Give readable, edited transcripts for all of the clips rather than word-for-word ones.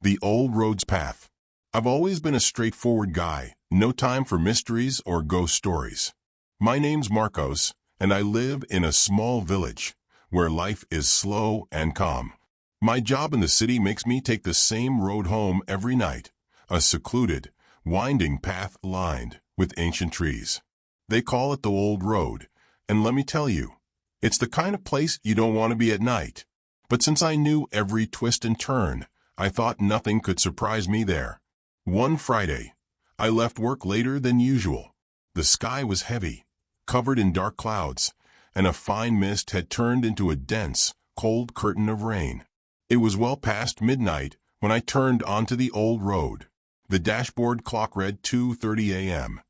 The Old Road's Path. I've always been a straightforward guy, no time for mysteries or ghost stories. My name's Marcos, and I live in a small village where life is slow and calm. My job in the city makes me take the same road home every night, a secluded, winding path lined with ancient trees. They call it the Old Road, and let me tell you, it's the kind of place you don't want to be at night. But since I knew every twist and turn, I thought nothing could surprise me there. One Friday, I left work later than usual. The sky was heavy, covered in dark clouds, and a fine mist had turned into a dense, cold curtain of rain. It was well past midnight when I turned onto the old road. The dashboard clock read 2:30 a.m.,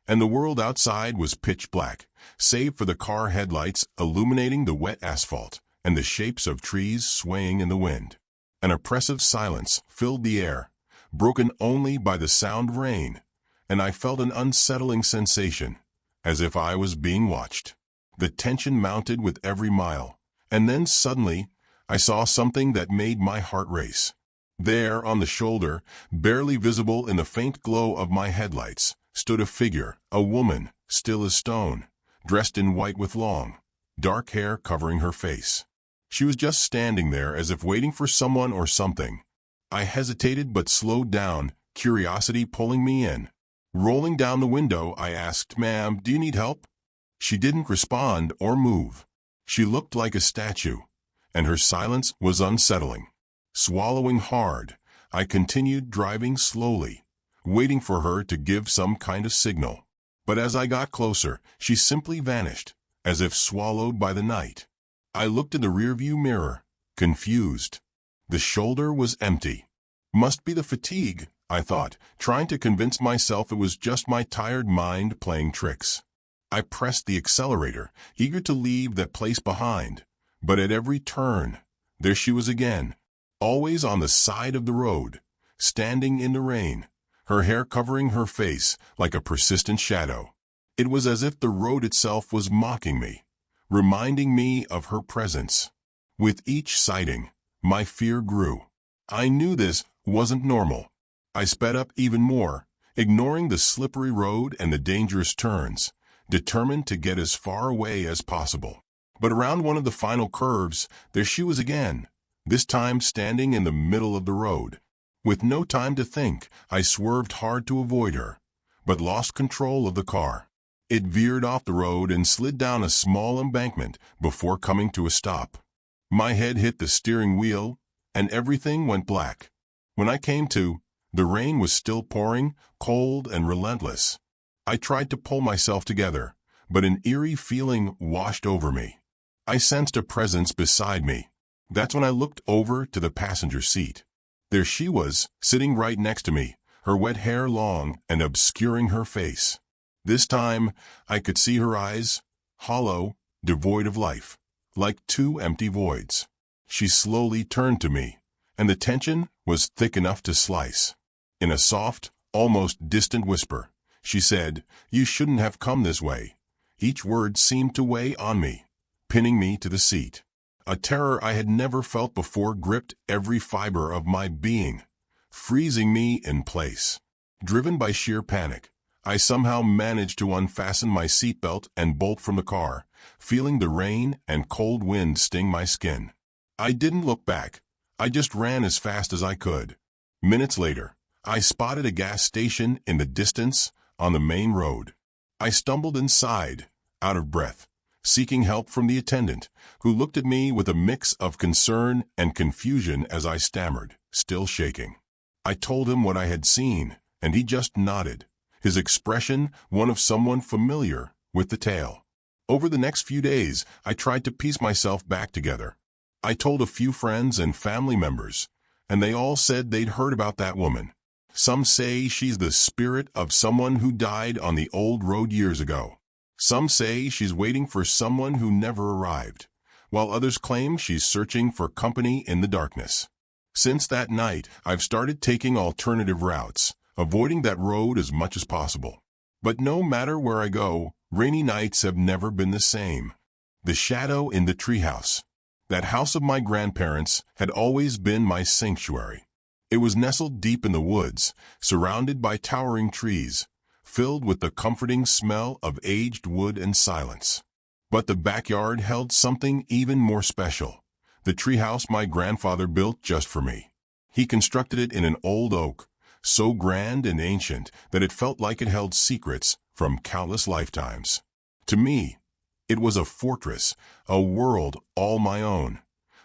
and the world outside was pitch black, save for the car headlights illuminating the wet asphalt and the shapes of trees swaying in the wind. An oppressive silence filled the air, broken only by the sound of rain, and I felt an unsettling sensation, as if I was being watched. The tension mounted with every mile, and then suddenly I saw something that made my heart race. There on the shoulder, barely visible in the faint glow of my headlights, stood a figure, a woman, still as stone, dressed in white with long, dark hair covering her face. She was just standing there as if waiting for someone or something. I hesitated but slowed down, curiosity pulling me in. Rolling down the window, I asked, "Ma'am, do you need help?" She didn't respond or move. She looked like a statue, and her silence was unsettling. Swallowing hard, I continued driving slowly, waiting for her to give some kind of signal. But as I got closer, she simply vanished, as if swallowed by the night. I looked in the rearview mirror, confused. The shoulder was empty. Must be the fatigue, I thought, trying to convince myself it was just my tired mind playing tricks. I pressed the accelerator, eager to leave that place behind. But at every turn, there she was again, always on the side of the road, standing in the rain, her hair covering her face like a persistent shadow. It was as if the road itself was mocking me, reminding me of her presence. With each sighting, my fear grew. I knew this wasn't normal. I sped up even more, ignoring the slippery road and the dangerous turns, determined to get as far away as possible. But around one of the final curves, there she was again, this time standing in the middle of the road. With no time to think, I swerved hard to avoid her, but lost control of the car. It veered off the road and slid down a small embankment before coming to a stop. My head hit the steering wheel, and everything went black. When I came to, the rain was still pouring, cold and relentless. I tried to pull myself together, but an eerie feeling washed over me. I sensed a presence beside me. That's when I looked over to the passenger seat. There she was, sitting right next to me, her wet hair long and obscuring her face. This time, I could see her eyes, hollow, devoid of life, like two empty voids. She slowly turned to me, and the tension was thick enough to slice. In a soft, almost distant whisper, she said, "You shouldn't have come this way." Each word seemed to weigh on me, pinning me to the seat. A terror I had never felt before gripped every fiber of my being, freezing me in place. Driven by sheer panic, I somehow managed to unfasten my seatbelt and bolt from the car, feeling the rain and cold wind sting my skin. I didn't look back. I just ran as fast as I could. Minutes later, I spotted a gas station in the distance on the main road. I stumbled inside, out of breath, seeking help from the attendant, who looked at me with a mix of concern and confusion as I stammered, still shaking. I told him what I had seen, and he just nodded, his expression one of someone familiar with the tale. Over the next few days, I tried to piece myself back together. I told a few friends and family members, and they all said they'd heard about that woman. Some say she's the spirit of someone who died on the old road years ago. Some say she's waiting for someone who never arrived, while others claim she's searching for company in the darkness. Since that night, I've started taking alternative routes, avoiding that road as much as possible. But no matter where I go, rainy nights have never been the same. The shadow in the treehouse. That house of my grandparents had always been my sanctuary. It was nestled deep in the woods, surrounded by towering trees, filled with the comforting smell of aged wood and silence. But the backyard held something even more special. The treehouse my grandfather built just for me. He constructed it in an old oak, so grand and ancient that it felt like it held secrets from countless lifetimes. To me, it was a fortress, a world all my own,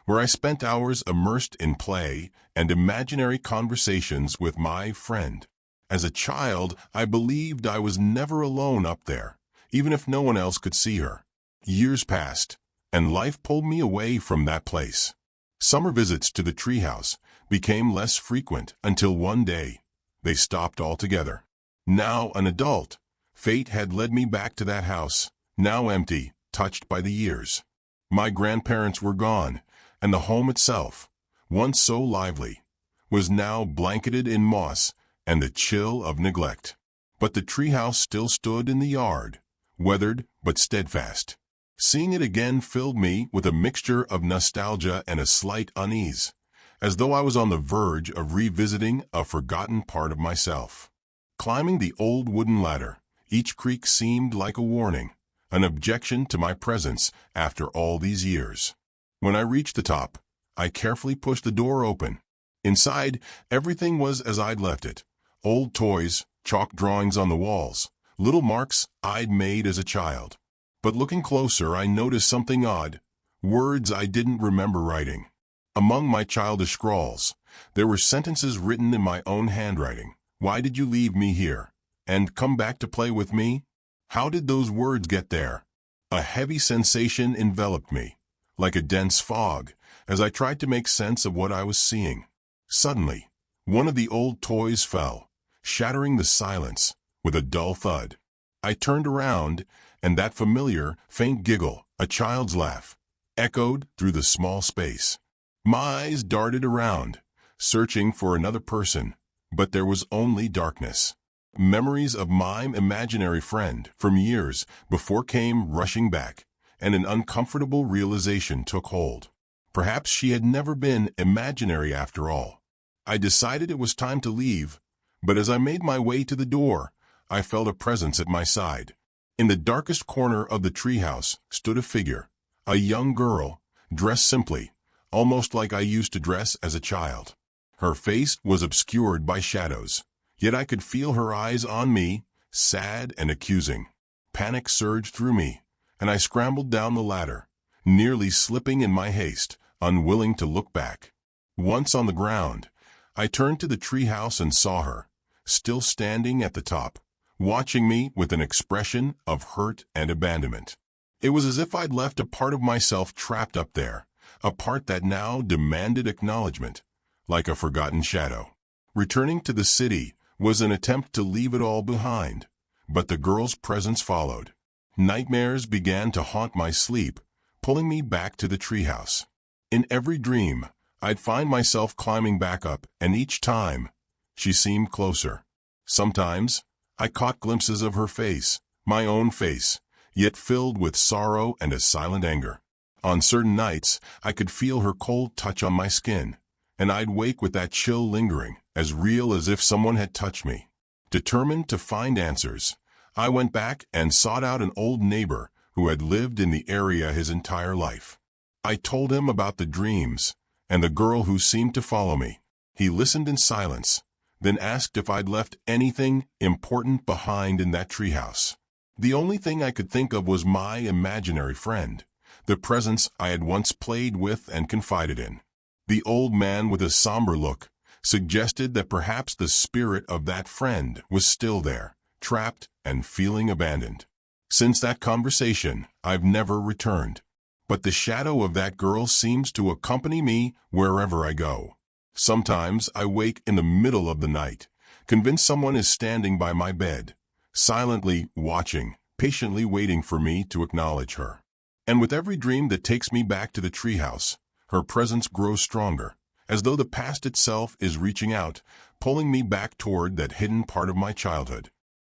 where I spent hours immersed in play and imaginary conversations with my friend. As a child, I believed I was never alone up there, even if no one else could see her. Years passed, and life pulled me away from that place. Summer visits to the treehouse became less frequent until one day they stopped altogether. Now an adult, fate had led me back to that house, now empty, touched by the years. My grandparents were gone, and the home itself, once so lively, was now blanketed in moss and the chill of neglect. But the treehouse still stood in the yard, weathered but steadfast. Seeing it again filled me with a mixture of nostalgia and a slight unease, as though I was on the verge of revisiting a forgotten part of myself. Climbing the old wooden ladder, each creak seemed like a warning, an objection to my presence after all these years. When I reached the top, I carefully pushed the door open. Inside, everything was as I'd left it. Old toys, chalk drawings on the walls, little marks I'd made as a child. But looking closer, I noticed something odd, words I didn't remember writing. Among my childish scrawls, there were sentences written in my own handwriting. Why did you leave me here? And come back to play with me? How did those words get there? A heavy sensation enveloped me, like a dense fog, as I tried to make sense of what I was seeing. Suddenly, one of the old toys fell, shattering the silence with a dull thud. I turned around, and that familiar, faint giggle, a child's laugh, echoed through the small space. My eyes darted around, searching for another person, but there was only darkness. Memories of my imaginary friend from years before came rushing back, and an uncomfortable realization took hold. Perhaps she had never been imaginary after all. I decided it was time to leave, but as I made my way to the door, I felt a presence at my side. In the darkest corner of the treehouse stood a figure, a young girl, dressed simply, almost like I used to dress as a child. Her face was obscured by shadows, yet I could feel her eyes on me, sad and accusing. Panic surged through me, and I scrambled down the ladder, nearly slipping in my haste, unwilling to look back. Once on the ground, I turned to the treehouse and saw her, still standing at the top, watching me with an expression of hurt and abandonment. It was as if I'd left a part of myself trapped up there, a part that now demanded acknowledgement, like a forgotten shadow. Returning to the city was an attempt to leave it all behind, but the girl's presence followed. Nightmares began to haunt my sleep, pulling me back to the treehouse. In every dream, I'd find myself climbing back up, and each time, she seemed closer. Sometimes, I caught glimpses of her face, my own face, yet filled with sorrow and a silent anger. On certain nights, I could feel her cold touch on my skin, and I'd wake with that chill lingering, as real as if someone had touched me. Determined to find answers, I went back and sought out an old neighbor who had lived in the area his entire life. I told him about the dreams and the girl who seemed to follow me. He listened in silence, then asked if I'd left anything important behind in that treehouse. The only thing I could think of was my imaginary friend, the presence I had once played with and confided in. The old man, with a somber look, suggested that perhaps the spirit of that friend was still there, trapped and feeling abandoned. Since that conversation, I've never returned. But the shadow of that girl seems to accompany me wherever I go. Sometimes I wake in the middle of the night, convinced someone is standing by my bed, silently watching, patiently waiting for me to acknowledge her. And with every dream that takes me back to the treehouse, her presence grows stronger, as though the past itself is reaching out, pulling me back toward that hidden part of my childhood.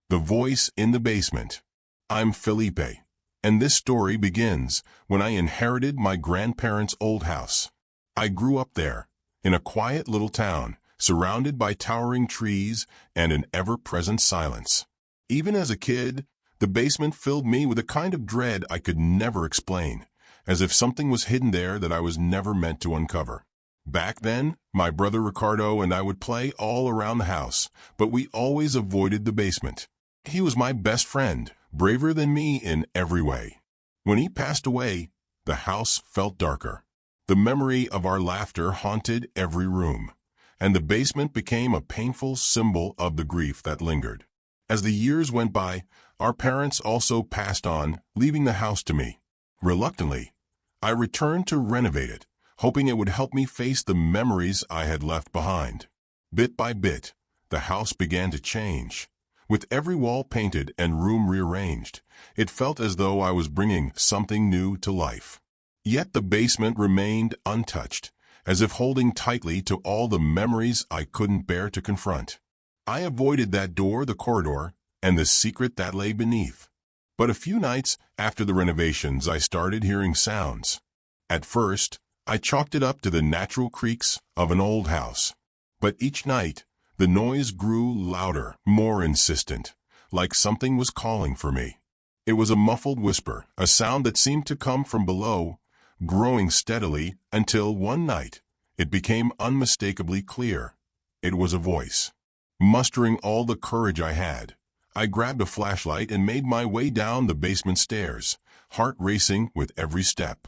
The voice in the basement. I'm Felipe, and this story begins when I inherited my grandparents' old house. I grew up there, in a quiet little town, surrounded by towering trees and an ever-present silence. Even as a kid, the basement filled me with a kind of dread I could never explain, as if something was hidden there that I was never meant to uncover. Back then, my brother Ricardo and I would play all around the house, but we always avoided the basement. He was my best friend, braver than me in every way. When he passed away, the house felt darker. The memory of our laughter haunted every room, and the basement became a painful symbol of the grief that lingered. As the years went by, our parents also passed on, leaving the house to me. Reluctantly, I returned to renovate it, hoping it would help me face the memories I had left behind. Bit by bit, the house began to change. With every wall painted and room rearranged, it felt as though I was bringing something new to life. Yet the basement remained untouched, as if holding tightly to all the memories I couldn't bear to confront. I avoided that door, the corridor, and the secret that lay beneath. But a few nights after the renovations, I started hearing sounds. At first, I chalked it up to the natural creaks of an old house. But each night, the noise grew louder, more insistent, like something was calling for me. It was a muffled whisper, a sound that seemed to come from below, growing steadily until one night, it became unmistakably clear. It was a voice. Mustering all the courage I had, I grabbed a flashlight and made my way down the basement stairs, heart racing with every step.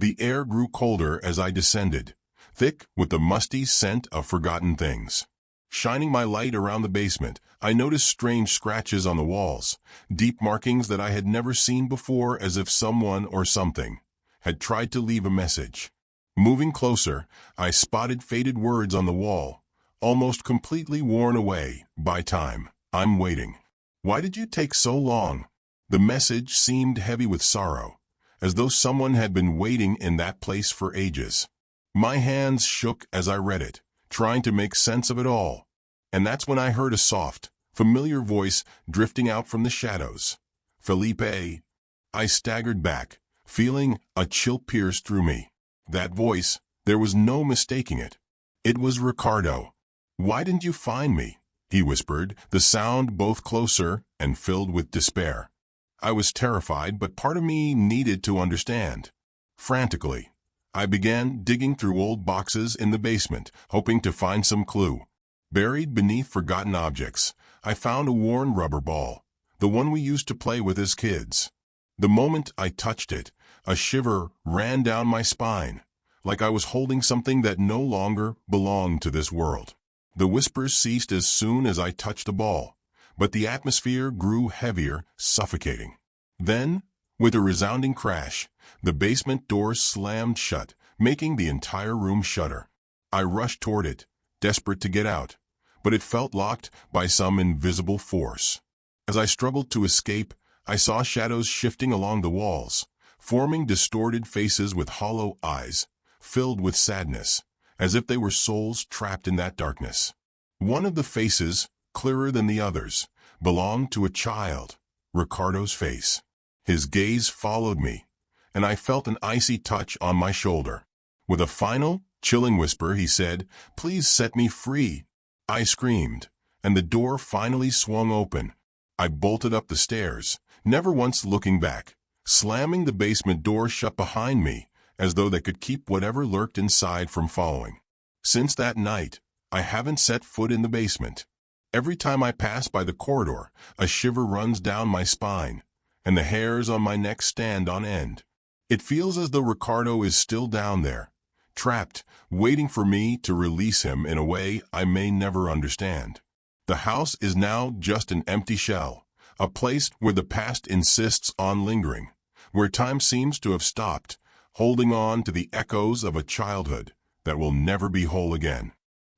The air grew colder as I descended, thick with the musty scent of forgotten things. Shining my light around the basement, I noticed strange scratches on the walls, deep markings that I had never seen before, as if someone or something had tried to leave a message. Moving closer, I spotted faded words on the wall, almost completely worn away by time. I'm waiting. Why did you take so long? The message seemed heavy with sorrow, as though someone had been waiting in that place for ages. My hands shook as I read it, trying to make sense of it all. And that's when I heard a soft, familiar voice drifting out from the shadows. Felipe. I staggered back, feeling a chill pierce through me. That voice, there was no mistaking it. It was Ricardo. Why didn't you find me? He whispered, the sound both closer and filled with despair. I was terrified, but part of me needed to understand. Frantically, I began digging through old boxes in the basement, hoping to find some clue. Buried beneath forgotten objects, I found a worn rubber ball, the one we used to play with as kids. The moment I touched it, a shiver ran down my spine, like I was holding something that no longer belonged to this world. The whispers ceased as soon as I touched the ball, but the atmosphere grew heavier, suffocating. Then, with a resounding crash, the basement door slammed shut, making the entire room shudder. I rushed toward it, desperate to get out, but it felt locked by some invisible force. As I struggled to escape, I saw shadows shifting along the walls, forming distorted faces with hollow eyes, filled with sadness, as if they were souls trapped in that darkness. One of the faces, clearer than the others, belonged to a child, Ricardo's face. His gaze followed me, and I felt an icy touch on my shoulder. With a final, chilling whisper, he said, "Please set me free." I screamed, and the door finally swung open. I bolted up the stairs, never once looking back, slamming the basement door shut behind me, as though they could keep whatever lurked inside from following. Since that night, I haven't set foot in the basement. Every time I pass by the corridor, a shiver runs down my spine, and the hairs on my neck stand on end. It feels as though Ricardo is still down there, trapped, waiting for me to release him in a way I may never understand. The house is now just an empty shell, a place where the past insists on lingering, where time seems to have stopped, holding on to the echoes of a childhood that will never be whole again.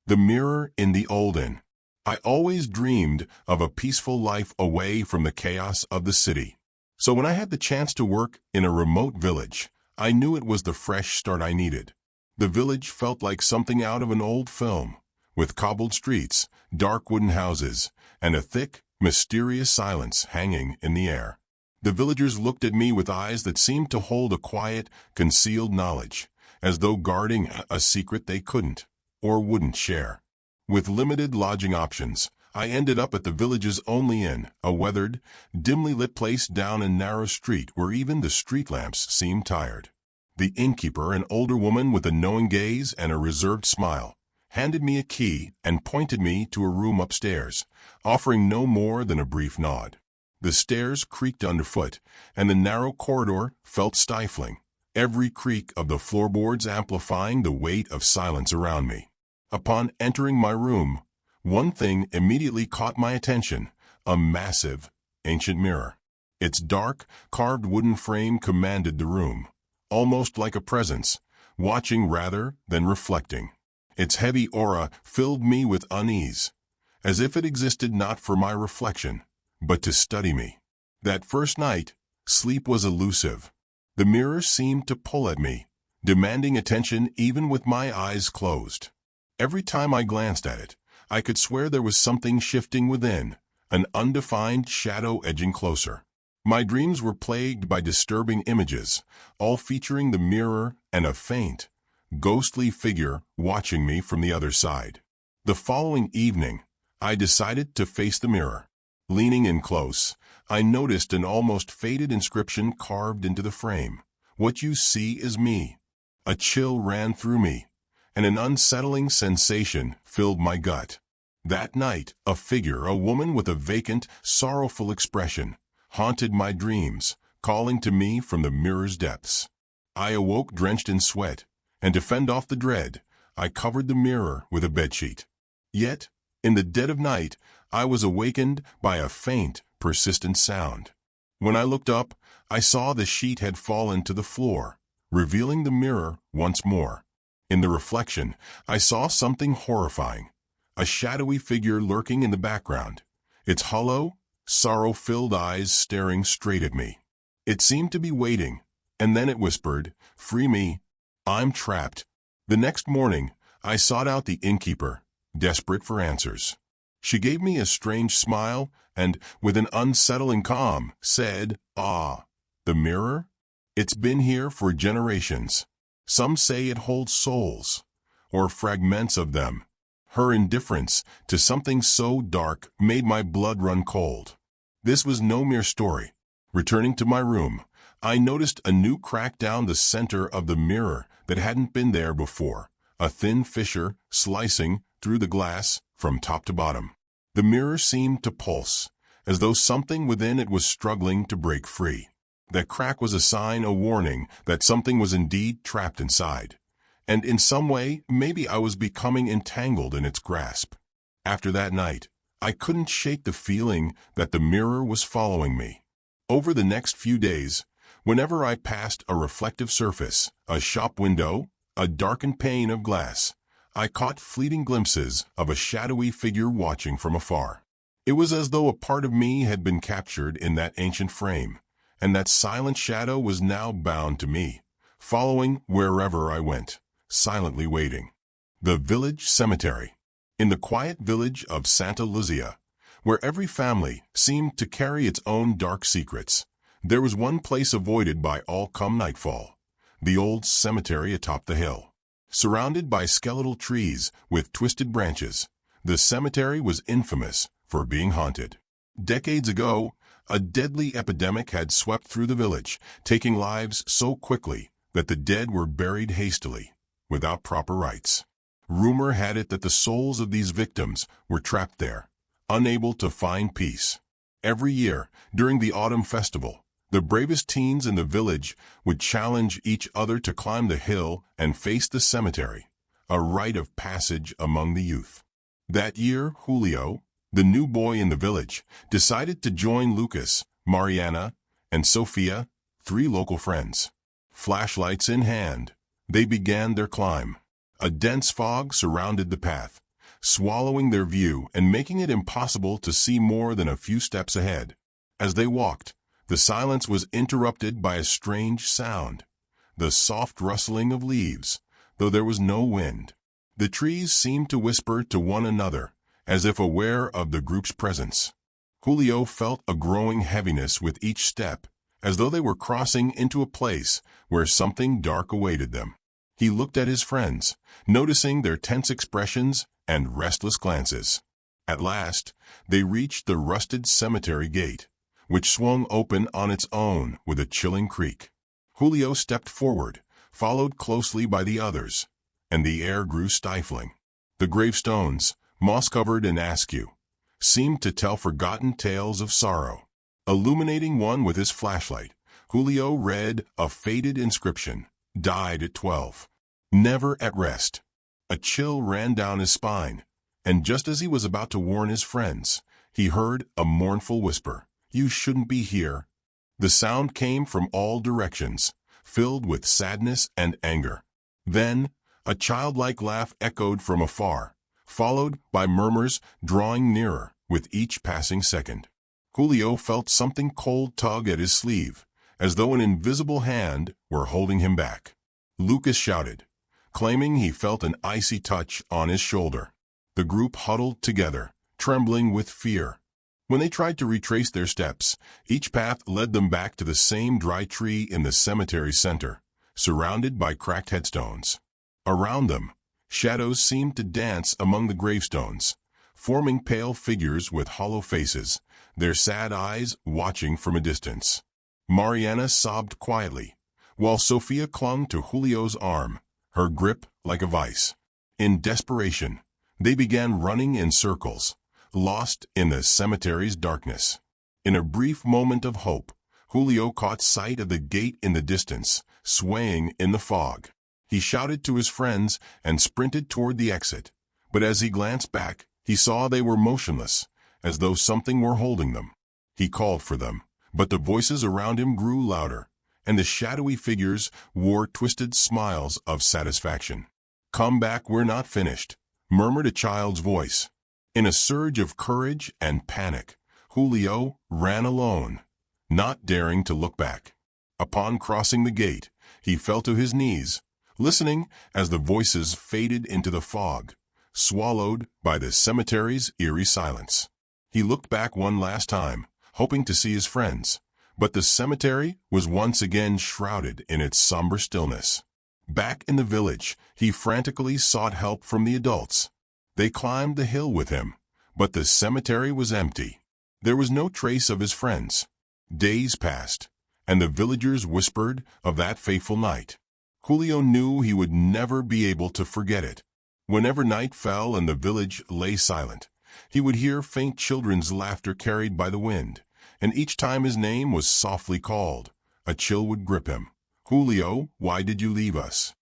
The mirror in the old inn. I always dreamed of a peaceful life away from the chaos of the city. So when I had the chance to work in a remote village, I knew it was the fresh start I needed. The village felt like something out of an old film, with cobbled streets, dark wooden houses, and a thick, mysterious silence hanging in the air. The villagers looked at me with eyes that seemed to hold a quiet, concealed knowledge, as though guarding a secret they couldn't or wouldn't share. With limited lodging options, I ended up at the village's only inn, a weathered, dimly lit place down a narrow street where even the street lamps seemed tired. The innkeeper, an older woman with a knowing gaze and a reserved smile, handed me a key and pointed me to a room upstairs, offering no more than a brief nod. The stairs creaked underfoot, and the narrow corridor felt stifling, every creak of the floorboards amplifying the weight of silence around me. Upon entering my room, one thing immediately caught my attention: a massive, ancient mirror. Its dark, carved wooden frame commanded the room, almost like a presence, watching rather than reflecting. Its heavy aura filled me with unease, as if it existed not for my reflection, but to study me. That first night, sleep was elusive. The mirror seemed to pull at me, demanding attention even with my eyes closed. Every time I glanced at it, I could swear there was something shifting within, an undefined shadow edging closer. My dreams were plagued by disturbing images, all featuring the mirror and a faint, ghostly figure watching me from the other side. The following evening, I decided to face the mirror. Leaning in close, I noticed an almost faded inscription carved into the frame: "What you see is me." A chill ran through me, and an unsettling sensation filled my gut. That night, a figure, a woman with a vacant, sorrowful expression, haunted my dreams, calling to me from the mirror's depths. I awoke drenched in sweat, and to fend off the dread, I covered the mirror with a bedsheet. Yet, in the dead of night, I was awakened by a faint, persistent sound. When I looked up, I saw the sheet had fallen to the floor, revealing the mirror once more. In the reflection, I saw something horrifying: a shadowy figure lurking in the background, its hollow, sorrow-filled eyes staring straight at me. It seemed to be waiting, and then it whispered, "Free me. I'm trapped." The next morning, I sought out the innkeeper, desperate for answers. She gave me a strange smile and, with an unsettling calm, said, "Ah, the mirror? It's been here for generations. Some say it holds souls, or fragments of them." Her indifference to something so dark made my blood run cold. This was no mere story. Returning to my room, I noticed a new crack down the center of the mirror that hadn't been there before, a thin fissure slicing through the glass from top to bottom. The mirror seemed to pulse, as though something within it was struggling to break free. That crack was a sign, a warning, that something was indeed trapped inside. And in some way, maybe I was becoming entangled in its grasp. After that night, I couldn't shake the feeling that the mirror was following me. Over the next few days, whenever I passed a reflective surface, a shop window, a darkened pane of glass, I caught fleeting glimpses of a shadowy figure watching from afar. It was as though a part of me had been captured in that ancient frame, and that silent shadow was now bound to me, following wherever I went, silently waiting. The village cemetery. In the quiet village of Santa Luzia, where every family seemed to carry its own dark secrets, there was one place avoided by all come nightfall: the old cemetery atop the hill. Surrounded by skeletal trees with twisted branches, the cemetery was infamous for being haunted. Decades ago, a deadly epidemic had swept through the village, taking lives so quickly that the dead were buried hastily, without proper rites. Rumor had it that the souls of these victims were trapped there, unable to find peace. Every year, during the autumn festival, the bravest teens in the village would challenge each other to climb the hill and face the cemetery, a rite of passage among the youth. That year, Julio, the new boy in the village, decided to join Lucas, Mariana, and Sofia, 3 local friends. Flashlights in hand, they began their climb. A dense fog surrounded the path, swallowing their view and making it impossible to see more than a few steps ahead. As they walked, the silence was interrupted by a strange sound, the soft rustling of leaves, though there was no wind. The trees seemed to whisper to one another, as if aware of the group's presence. Julio felt a growing heaviness with each step, as though they were crossing into a place where something dark awaited them. He looked at his friends, noticing their tense expressions and restless glances. At last, they reached the rusted cemetery gate, which swung open on its own with a chilling creak. Julio stepped forward, followed closely by the others, and the air grew stifling. The gravestones, moss-covered and askew, seemed to tell forgotten tales of sorrow. Illuminating one with his flashlight, Julio read a faded inscription, "Died at 12. Never at rest." A chill ran down his spine, and just as he was about to warn his friends, he heard a mournful whisper, "You shouldn't be here." The sound came from all directions, filled with sadness and anger. Then, a childlike laugh echoed from afar, followed by murmurs drawing nearer with each passing second. Julio felt something cold tug at his sleeve, as though an invisible hand were holding him back. Lucas shouted, claiming he felt an icy touch on his shoulder. The group huddled together, trembling with fear. When they tried to retrace their steps, each path led them back to the same dry tree in the cemetery center, surrounded by cracked headstones. Around them, shadows seemed to dance among the gravestones, forming pale figures with hollow faces, their sad eyes watching from a distance. Mariana sobbed quietly, while Sophia clung to Julio's arm, her grip like a vice. In desperation, they began running in circles, lost in the cemetery's darkness. In a brief moment of hope, Julio caught sight of the gate in the distance, swaying in the fog. He shouted to his friends and sprinted toward the exit, but as he glanced back, he saw they were motionless, as though something were holding them. He called for them, but the voices around him grew louder, and the shadowy figures wore twisted smiles of satisfaction. "Come back, we're not finished," murmured a child's voice. In a surge of courage and panic, Julio ran alone, not daring to look back. Upon crossing the gate, he fell to his knees, listening as the voices faded into the fog, swallowed by the cemetery's eerie silence. He looked back one last time, hoping to see his friends, but the cemetery was once again shrouded in its somber stillness. Back in the village, he frantically sought help from the adults. They climbed the hill with him, but the cemetery was empty. There was no trace of his friends. Days passed, and the villagers whispered of that fateful night. Julio knew he would never be able to forget it. Whenever night fell and the village lay silent, he would hear faint children's laughter carried by the wind, and each time his name was softly called, a chill would grip him. "Julio, why did you leave us?"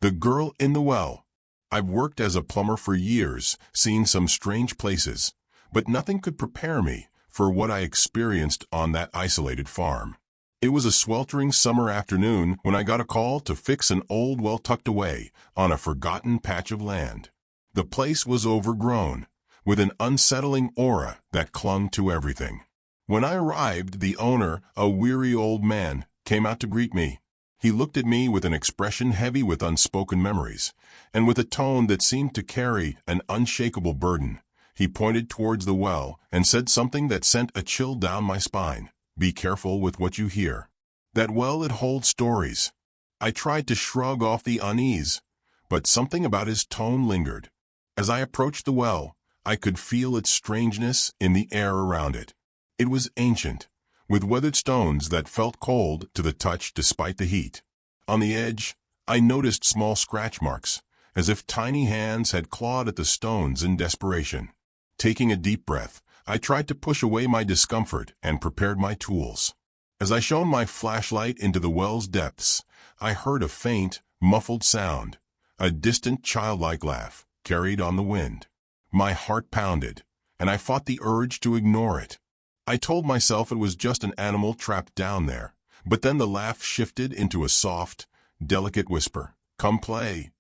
The girl in the well. I've worked as a plumber for years, seen some strange places, but nothing could prepare me for what I experienced on that isolated farm. It was a sweltering summer afternoon when I got a call to fix an old well tucked away on a forgotten patch of land. The place was overgrown, with an unsettling aura that clung to everything. When I arrived, the owner, a weary old man, came out to greet me. He looked at me with an expression heavy with unspoken memories, and with a tone that seemed to carry an unshakable burden. He pointed towards the well and said something that sent a chill down my spine. "Be careful with what you hear. That well, it holds stories." I tried to shrug off the unease, but something about his tone lingered. As I approached the well, I could feel its strangeness in the air around it. It was ancient, with weathered stones that felt cold to the touch despite the heat. On the edge, I noticed small scratch marks, as if tiny hands had clawed at the stones in desperation. Taking a deep breath, I tried to push away my discomfort and prepared my tools. As I shone my flashlight into the well's depths, I heard a faint, muffled sound, a distant childlike laugh carried on the wind. My heart pounded, and I fought the urge to ignore it. I told myself it was just an animal trapped down there, but then the laugh shifted into a soft, delicate whisper. "Come play."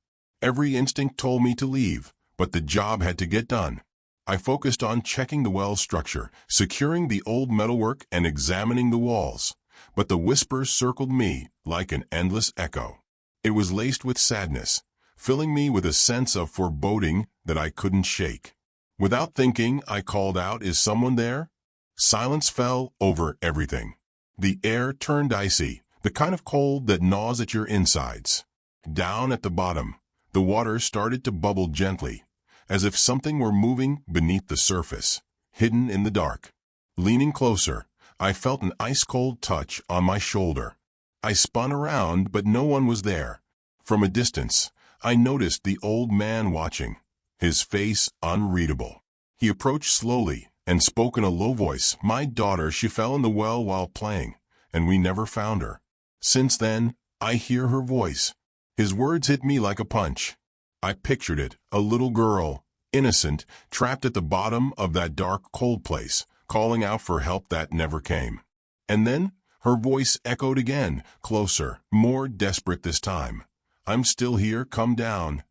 Every instinct told me to leave, but the job had to get done. I focused on checking the well's structure, securing the old metalwork and examining the walls, but the whisper circled me like an endless echo. It was laced with sadness, filling me with a sense of foreboding that I couldn't shake. Without thinking, I called out, "Is someone there?" Silence fell over everything. The air turned icy, the kind of cold that gnaws at your insides. Down at the bottom, the water started to bubble gently, as if something were moving beneath the surface, hidden in the dark. Leaning closer, I felt an ice-cold touch on my shoulder. I spun around, but no one was there. From a distance, I noticed the old man watching, his face unreadable. He approached slowly and spoke in a low voice. "My daughter, she fell in the well while playing, and we never found her. Since then, I hear her voice." His words hit me like a punch. I pictured it, a little girl, innocent, trapped at the bottom of that dark, cold place, calling out for help that never came. And then, her voice echoed again, closer, more desperate this time. "I'm still here, come down."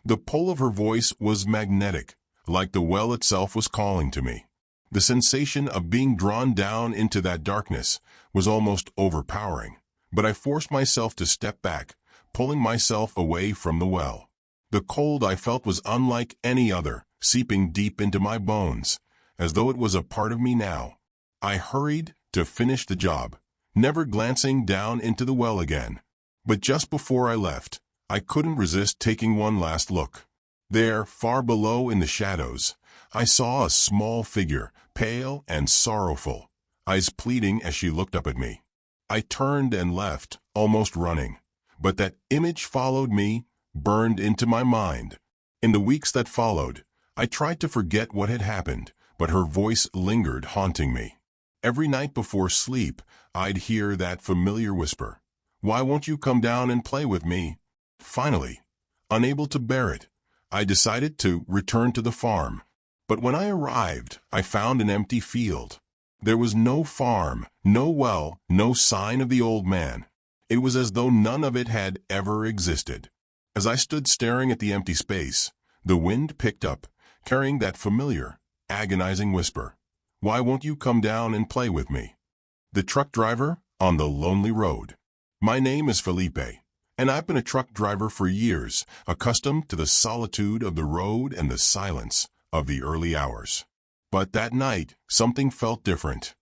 The pull of her voice was magnetic, like the well itself was calling to me. The sensation of being drawn down into that darkness was almost overpowering, but I forced myself to step back, pulling myself away from the well. The cold I felt was unlike any other, seeping deep into my bones, as though it was a part of me now. I hurried to finish the job, never glancing down into the well again. But just before I left, I couldn't resist taking one last look. There, far below in the shadows, I saw a small figure, pale and sorrowful, eyes pleading as she looked up at me. I turned and left, almost running, but that image followed me, burned into my mind. In the weeks that followed, I tried to forget what had happened, but her voice lingered, haunting me. Every night before sleep, I'd hear that familiar whisper, "Why won't you come down and play with me?" Finally, unable to bear it, I decided to return to the farm. But when I arrived, I found an empty field. There was no farm, no well, no sign of the old man. It was as though none of it had ever existed. As I stood staring at the empty space, the wind picked up, carrying that familiar, agonizing whisper, "Why won't you come down and play with me?" The truck driver on the lonely road. My name is Felipe, and I've been a truck driver for years, accustomed to the solitude of the road and the silence of the early hours. But that night, something felt different.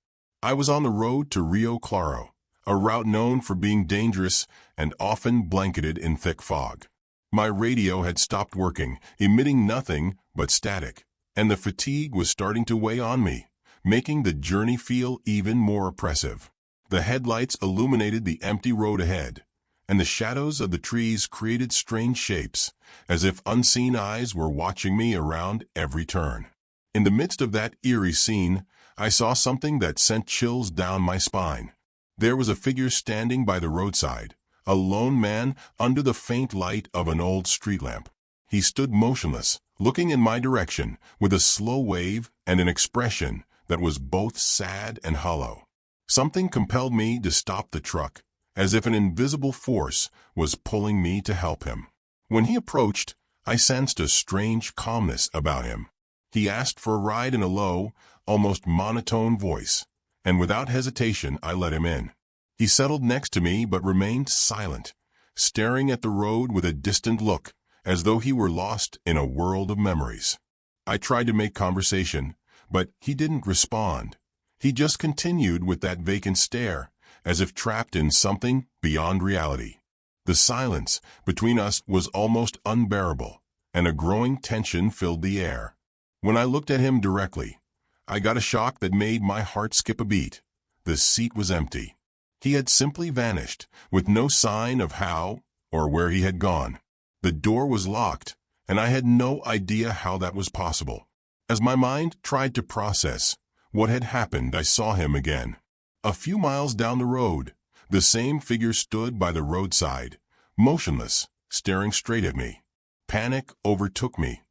I was on the road to Rio Claro, a route known for being dangerous and often blanketed in thick fog. My radio had stopped working, emitting nothing but static, and the fatigue was starting to weigh on me, making the journey feel even more oppressive. The headlights illuminated the empty road ahead, and the shadows of the trees created strange shapes, as if unseen eyes were watching me around every turn. In the midst of that eerie scene, I saw something that sent chills down my spine. There was a figure standing by the roadside, a lone man under the faint light of an old street lamp. He stood motionless, looking in my direction, with a slow wave and an expression that was both sad and hollow. Something compelled me to stop the truck, as if an invisible force was pulling me to help him. When he approached, I sensed a strange calmness about him. He asked for a ride in a low, almost monotone voice, and without hesitation I let him in. He settled next to me but remained silent, staring at the road with a distant look, as though he were lost in a world of memories. I tried to make conversation, but he didn't respond. He just continued with that vacant stare, as if trapped in something beyond reality. The silence between us was almost unbearable, and a growing tension filled the air. When I looked at him directly, I got a shock that made my heart skip a beat. The seat was empty. He had simply vanished, with no sign of how or where he had gone. The door was locked, and I had no idea how that was possible. As my mind tried to process what had happened, I saw him again. A few miles down the road, the same figure stood by the roadside, motionless, staring straight at me. Panic overtook me,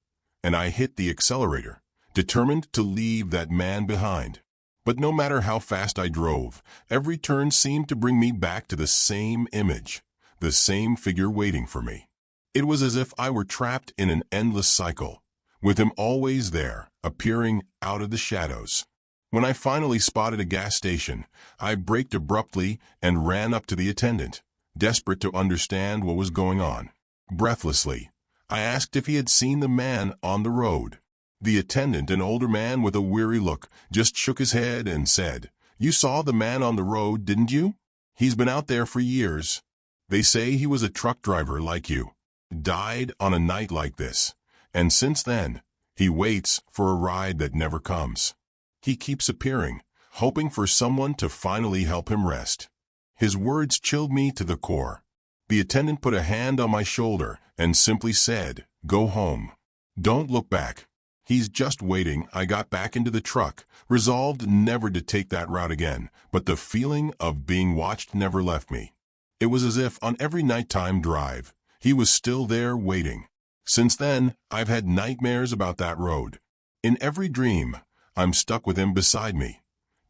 and I hit the accelerator, determined to leave that man behind. But no matter how fast I drove, every turn seemed to bring me back to the same image, the same figure waiting for me. It was as if I were trapped in an endless cycle, with him always there, appearing out of the shadows. When I finally spotted a gas station, I braked abruptly and ran up to the attendant, desperate to understand what was going on. Breathlessly, I asked if he had seen the man on the road. The attendant, an older man with a weary look, just shook his head and said, "You saw the man on the road, didn't you? He's been out there for years. They say he was a truck driver like you. Died on a night like this. And since then, He waits for a ride that never comes. He keeps appearing, hoping for someone to finally help him rest. His words chilled me to the core. The attendant put a hand on my shoulder and simply said, "Go home. Don't look back. He's just waiting." I got back into the truck, resolved never to take that route again, but the feeling of being watched never left me. It was as if on every nighttime drive, he was still there waiting. Since then, I've had nightmares about that road. In every dream, I'm stuck with him beside me,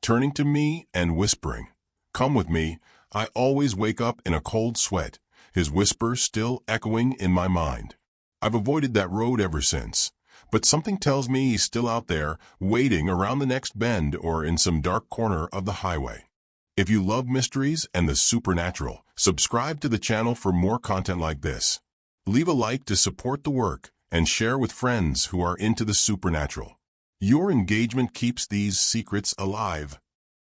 turning to me and whispering, "Come with me." I always wake up in a cold sweat, his whisper still echoing in my mind. I've avoided that road ever since, but something tells me he's still out there, waiting around the next bend or in some dark corner of the highway. If you love mysteries and the supernatural, subscribe to the channel for more content like this. Leave a like to support the work and share with friends who are into the supernatural. Your engagement keeps these secrets alive.